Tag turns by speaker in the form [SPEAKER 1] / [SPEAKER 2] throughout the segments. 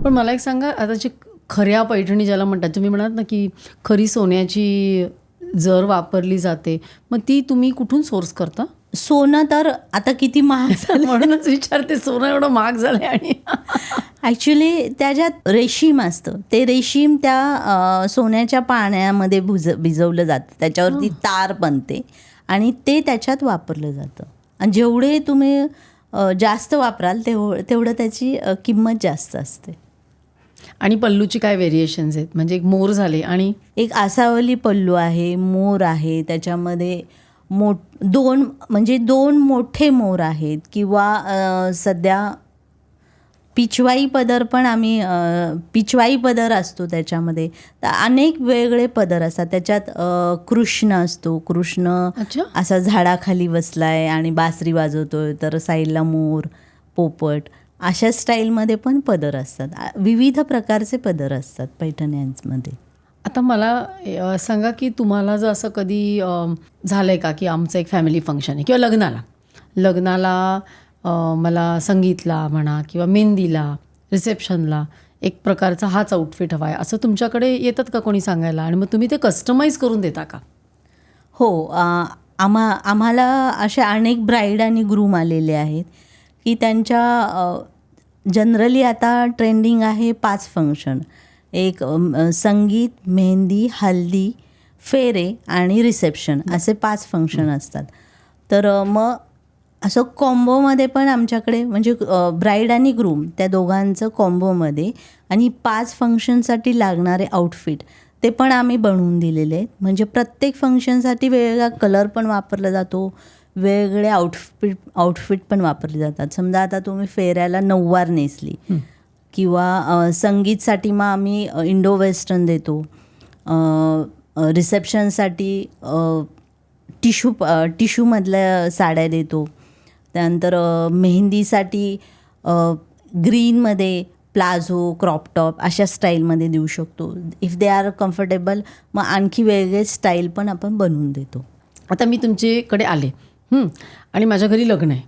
[SPEAKER 1] पण मला एक सांगा, आता जी खऱ्या पैठणी ज्याला म्हणतात, तुम्ही म्हणाल ना की खरी सोन्याची जर वापरली जाते, मग ती तुम्ही कुठून सोर्स करता?
[SPEAKER 2] सोनं तर आता किती महाग झालं.
[SPEAKER 1] म्हणूनच विचारते, सोनं एवढं महाग झालंय. आणि
[SPEAKER 2] ॲक्च्युली त्याच्यात रेशीम असतं, ते रेशीम त्या सोन्याच्या पाण्यामध्ये भिजवलं जातं, त्याच्यावरती तार बनते आणि ते त्याच्यात वापरलं जातं. आणि जेवढे तुम्ही जास्त वापराल तेवढं त्याची किंमत जास्त असते.
[SPEAKER 1] आणि पल्लूची काय व्हेरिएशन्स आहेत? म्हणजे एक मोर झाले आणि
[SPEAKER 2] एक आसावली पल्लू आहे, मोर आहे, त्याच्यामध्ये दोन मोठे मोर आहेत, किंवा सध्या पिचवाई पदर पण आम्ही पिचवाई पदर असतो त्याच्यामध्ये. तर अनेक वेगळे पदर असतात त्याच्यात. कृष्ण असतो, कृष्ण असा झाडाखाली बसलाय आणि बासरी वाजवतोय, तर साईडला मोर, पोपट, अशा स्टाईलमध्ये पण पदर असतात. विविध प्रकारचे पदर असतात पैठण्यांमध्ये.
[SPEAKER 1] आता मला सांगा की तुम्हाला जर असं कधी झालं आहे का की आमचं एक फॅमिली फंक्शन आहे किंवा लग्नाला मला संगीतला म्हणा किंवा मेहंदीला, रिसेप्शनला एक प्रकारचा हाच आउटफिट हवा आहे, असं तुमच्याकडे येतात का कोणी सांगायला? आणि मग तुम्ही ते कस्टमाइज करून देता का?
[SPEAKER 2] हो, आम्हाला अशा अनेक ब्राईड आणि ग्रूम आलेले आहेत की त्यांच्या जनरली आता ट्रेंडिंग आहे 5 फंक्शन. एक संगीत, मेहंदी, हल्दी, फेरे आणि रिसेप्शन, असे 5 फंक्शन असतात. तर मग असं कॉम्बोमध्ये पण आमच्याकडे, म्हणजे ब्राईड आणि ग्रूम त्या दोघांचं कॉम्बोमध्ये, आणि 5 फंक्शनसाठी लागणारे आउटफिट ते पण आम्ही बनवून दिलेले आहेत. म्हणजे प्रत्येक फंक्शनसाठी वेगवेगळा कलर पण वापरला जातो, वेगवेगळे आउटफिट पण वापरले जातात. समजा आता तुम्ही फेऱ्याला नऊवार नेसली, किंवा संगीतसाठी मग आम्ही इंडो वेस्टर्न देतो, रिसेप्शनसाठी टिश्यूमधल्या साड्या देतो, त्यानंतर मेहंदीसाठी ग्रीनमध्ये प्लाझो, क्रॉपटॉप अशा स्टाईलमध्ये देऊ शकतो. इफ दे आर कम्फर्टेबल मग आणखी वेगळे स्टाईल पण आपण बनवून देतो.
[SPEAKER 1] आता मी तुमच्याकडे आले आणि माझ्या घरी लग्न आहे,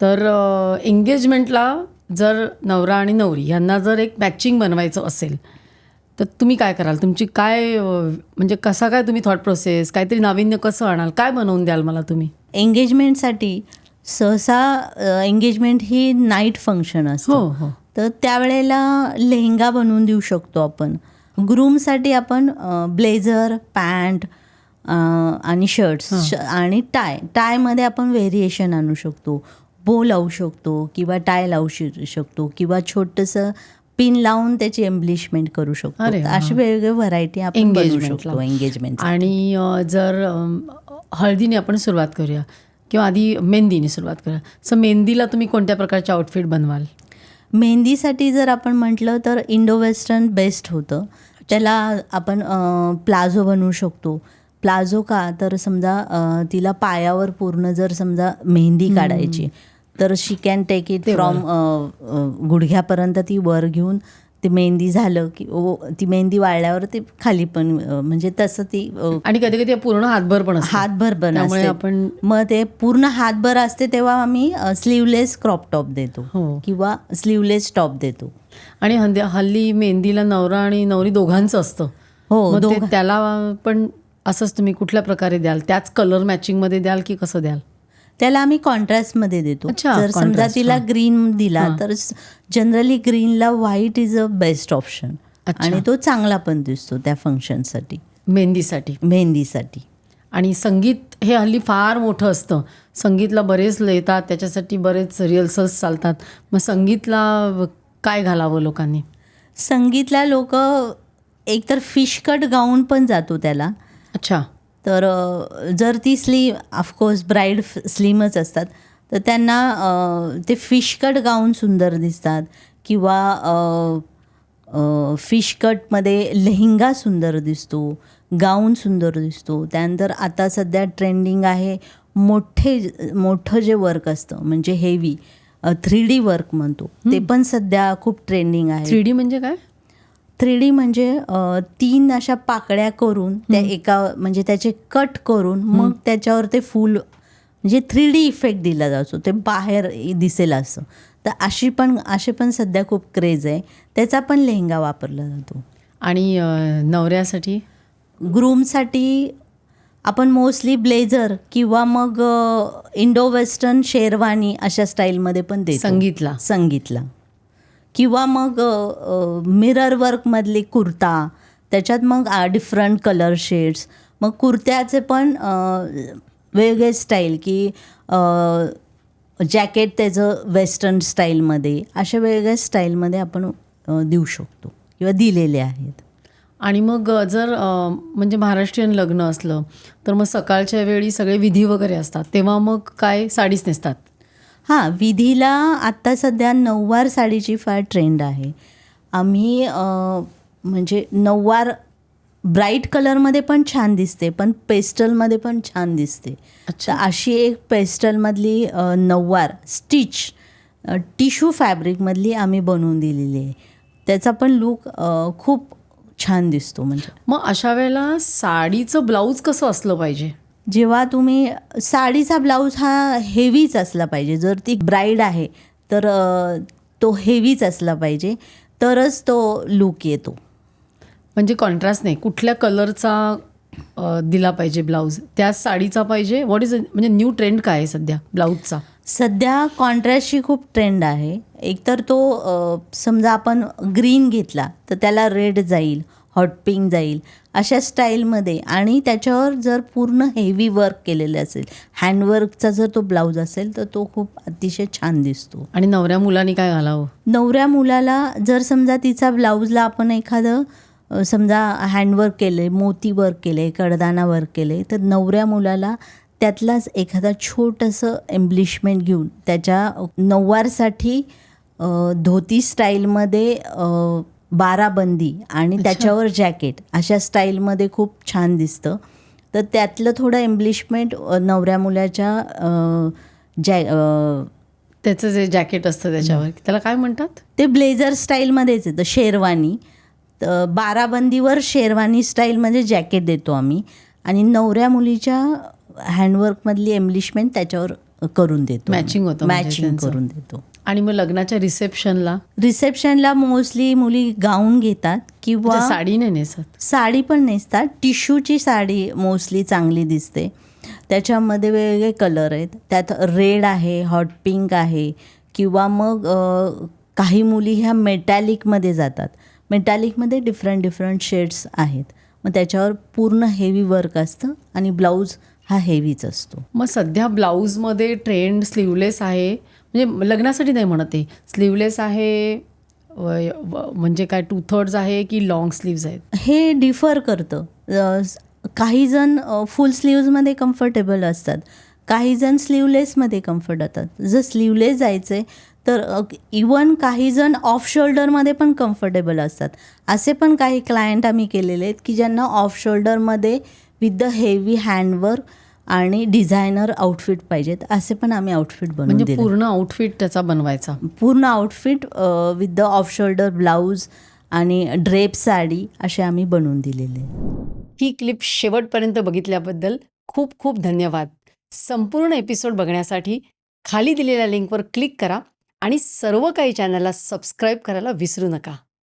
[SPEAKER 1] तर एंगेजमेंटला जर नवरा आणि नवरी यांना जर एक मॅचिंग बनवायचं असेल, तर तुम्ही काय कराल? तुमची काय म्हणजे कसा काय तुम्ही थॉट प्रोसेस, काहीतरी नाविन्य कसं आणाल, काय बनवून द्याल मला तुम्ही?
[SPEAKER 2] एंगेजमेंटसाठी सहसा एंगेजमेंट ही नाईट फंक्शन असतं.
[SPEAKER 1] हो.
[SPEAKER 2] तर त्यावेळेला लेहंगा बनवून देऊ शकतो आपण. ग्रूमसाठी आपण ब्लेझर, पॅन्ट आणि शर्ट्स आणि टायमध्ये आपण व्हेरिएशन आणू शकतो. बो लावू शकतो किंवा टाय लावू शकतो, किंवा छोटंसं पिन लावून त्याची एम्ब्लिशमेंट करू शकतो. अशी वेगवेगळ्या व्हरायटी आपण बनवू शकतो एंगेजमेंट.
[SPEAKER 1] आणि जर हळदीने आपण सुरुवात करूया किंवा आधी मेहंदीने सुरुवात करूया, सो मेहंदीला तुम्ही कोणत्या प्रकारचे आउटफिट बनवाल?
[SPEAKER 2] मेहंदीसाठी जर आपण म्हटलं तर इंडो वेस्टर्न बेस्ट होतं. त्याला आपण प्लाझो बनवू शकतो. प्लाझो का तर समजा तिला पायावर पूर्ण जर समजा मेहंदी काढायची, तर शी कॅन टेक इट फ्रॉम गुडघ्यापर्यंत ती वर घेऊन ते मेहंदी झालं की ती मेहंदी वाळल्यावर ते खाली पण, म्हणजे तसं ती.
[SPEAKER 1] आणि कधी कधी पूर्ण हातभर पण
[SPEAKER 2] असते. आपण मग ते पूर्ण हातभर असते तेव्हा आम्ही स्लीवलेस क्रॉप टॉप देतो किंवा स्लीवलेस टॉप देतो.
[SPEAKER 1] आणि हल्ली मेहंदीला नवरा आणि नवरी दोघांचं असतं.
[SPEAKER 2] हो,
[SPEAKER 1] त्याला पण असंच तुम्ही कुठल्या प्रकारे द्याल? त्याच कलर मॅचिंगमध्ये द्याल की कसं द्याल?
[SPEAKER 2] त्याला आम्ही कॉन्ट्रास्टमध्ये देतो. जर समजा तिला ग्रीन दिला तर जनरली ग्रीनला white is a best option, आणि तो चांगला पण दिसतो त्या फंक्शनसाठी, मेहंदीसाठी.
[SPEAKER 1] आणि संगीत हे हल्ली फार मोठं असतं. संगीतला बरेच येतात, त्याच्यासाठी बरेच रिहर्सल्स चालतात. मग संगीतला काय घालावं लोकांनी?
[SPEAKER 2] संगीतला लोक एकतर फिश कट गाऊन पण जातो त्याला.
[SPEAKER 1] अच्छा.
[SPEAKER 2] तर जर ती ऑफकोर्स ब्राईड स्लिमच असतात, तर त्यांना ते फिश कट गाऊन सुंदर दिसतात, किंवा फिश कटमध्ये लेहंगा सुंदर दिसतो, गाऊन सुंदर दिसतो. त्यानंतर आता सध्या ट्रेंडिंग आहे मोठं जे वर्क असतं, म्हणजे हेवी 3D वर्क म्हणतो, ते पण सध्या खूप ट्रेंडिंग आहे.
[SPEAKER 1] 3D म्हणजे काय?
[SPEAKER 2] 3D म्हणजे 3 अशा पाकळ्या करून त्या एका, म्हणजे त्याचे कट करून मग त्याच्यावर ते फूल, म्हणजे 3D इफेक्ट दिला जातो, ते बाहेर दिसेल असं. तर असे पण सध्या खूप क्रेज आहे. त्याचा पण लेहंगा वापरला जातो.
[SPEAKER 1] आणि नवऱ्यासाठी
[SPEAKER 2] ग्रूमसाठी आपण मोस्टली ब्लेझर किंवा मग इंडो वेस्टर्न शेरवानी अशा स्टाईलमध्ये पण देतो. संगीतला किंवा मग मिरर वर्कमधली कुर्ता, त्याच्यात मग डिफरंट कलर शेड्स. मग कुर्त्याचे पण वेगळे स्टाईल की जॅकेट त्याचं वेस्टर्न स्टाईलमध्ये, अशा वेगवेगळ्या स्टाईलमध्ये आपण देऊ शकतो किंवा दिलेले आहेत.
[SPEAKER 1] आणि मग जर म्हणजे महाराष्ट्रीयन लग्न असलं तर मग सकाळच्या वेळी सगळे विधी वगैरे असतात, तेव्हा मग काय साडीच नेसतात?
[SPEAKER 2] हां, विधीला आत्ता सध्या नऊवार साडीची फार ट्रेंड आहे. आम्ही म्हणजे नऊवार ब्राईट कलरमध्ये पण छान दिसते, पण पेस्टलमध्ये पण छान दिसते. तर अशी एक पेस्टलमधली नऊवार स्टिच टिश्यू फॅब्रिकमधली आम्ही बनवून दिलेली आहे. त्याचा पण लूक खूप छान दिसतो. म्हणजे
[SPEAKER 1] मग अशा वेळेला साडीचं ब्लाऊज कसं असलं पाहिजे?
[SPEAKER 2] जेव्हा तुम्ही साडीचा ब्लाऊज हा हेवीच असला पाहिजे. जर ती ब्राईड आहे तर तो हेवीच असला पाहिजे, तरच तो लूक येतो.
[SPEAKER 1] म्हणजे कॉन्ट्रास्ट नाही, कुठल्या कलरचा दिला पाहिजे ब्लाऊज, त्याच साडीचा पाहिजे? व्हॉट इज म्हणजे न्यू ट्रेंड काय आहे सध्या ब्लाऊजचा?
[SPEAKER 2] सध्या कॉन्ट्रास्टची खूप ट्रेंड आहे. एकतर तो समजा आपण ग्रीन घेतला तर त्याला रेड जाईल, हॉट पिंक जाईल, अशा स्टाईलमध्ये. आणि त्याच्यावर जर पूर्ण हेवी वर्क केलेलं असेल, हँडवर्कचा जर तो ब्लाऊज असेल तर तो खूप अतिशय छान दिसतो.
[SPEAKER 1] आणि नवऱ्या मुलांनी काय घालावं?
[SPEAKER 2] नवऱ्या मुलाला जर समजा तिचा ब्लाऊजला आपण एखादं समजा हँडवर्क केले, मोती वर्क केले, कडदाना वर्क केले, तर नवऱ्या मुलाला त्यातलाच एखादा छोटंसं एम्ब्लिशमेंट घेऊन त्याच्या नऊवारसाठी धोती स्टाईलमध्ये बाराबंदी आणि त्याच्यावर जॅकेट अशा स्टाईलमध्ये खूप छान दिसतं. तर त्यातलं थोडं एम्ब्लिशमेंट नवऱ्या मुलाच्या
[SPEAKER 1] त्याचं जे जॅकेट असतं त्याच्यावर, त्याला काय म्हणतात?
[SPEAKER 2] ते ब्लेझर स्टाईलमध्येच येतं, शेरवानी. तर बाराबंदीवर शेरवानी स्टाईलमध्ये जॅकेट देतो आम्ही आणि नवऱ्या मुलीच्या हँडवर्कमधली एम्ब्लिशमेंट त्याच्यावर करून देतो.
[SPEAKER 1] मॅचिंग होतं,
[SPEAKER 2] मॅचिंग करून देतो.
[SPEAKER 1] आणि मग लग्नाच्या रिसेप्शनला
[SPEAKER 2] मोस्टली मुली गाऊन घेतात किंवा
[SPEAKER 1] साडी नाही नेसत.
[SPEAKER 2] साडी पण नेसतात. टिश्यूची साडी मोस्टली चांगली दिसते. त्याच्यामध्ये वेगवेगळे कलर आहेत. त्यात रेड आहे, हॉट पिंक आहे, किंवा मग काही मुली ह्या मेटॅलिकमध्ये जातात. मेटॅलिकमध्ये डिफरंट शेड्स आहेत. मग त्याच्यावर पूर्ण हेवी वर्क असतं आणि ब्लाऊज हा हेवीच असतो.
[SPEAKER 1] मग सध्या ब्लाऊजमध्ये ट्रेंड स्लीवलेस आहे, म्हणजे लग्नासाठी नाही म्हणत आहे, स्लीवलेस आहे म्हणजे काय 2/3 आहे की लॉंग स्लीव्ज आहेत?
[SPEAKER 2] हे डिफर करतं. काही जण फुल स्लीव्जमध्ये कम्फर्टेबल असतात, काही जण स्लीवलेसमध्ये कम्फर्ट होतात. जर स्लीवलेस जायचं आहे तर इवन काही जण ऑफ शोल्डरमध्ये पण कम्फर्टेबल असतात. असे पण काही क्लायंट आम्ही केलेले आहेत की ज्यांना ऑफ शोल्डरमध्ये विथ द हेवी हँडवर्क आणि डिझायनर आउटफिट पाहिजेत. असे पण आम्ही आउटफिट बनवून
[SPEAKER 1] म्हणजे
[SPEAKER 2] दिले.
[SPEAKER 1] पूर्ण आउटफिट त्याचा बनवायचा,
[SPEAKER 2] पूर्ण outfit with the off shoulder blouse आणि ड्रेप साडी असे आम्ही बनवून दिलेले.
[SPEAKER 1] ही क्लिप शेवटपर्यंत बघितल्याबद्दल खूप खूप धन्यवाद. संपूर्ण एपिसोड बघण्यासाठी खाली दिलेल्या लिंकवर क्लिक करा आणि सर्व काही चॅनलला सबस्क्राईब करायला विसरू नका.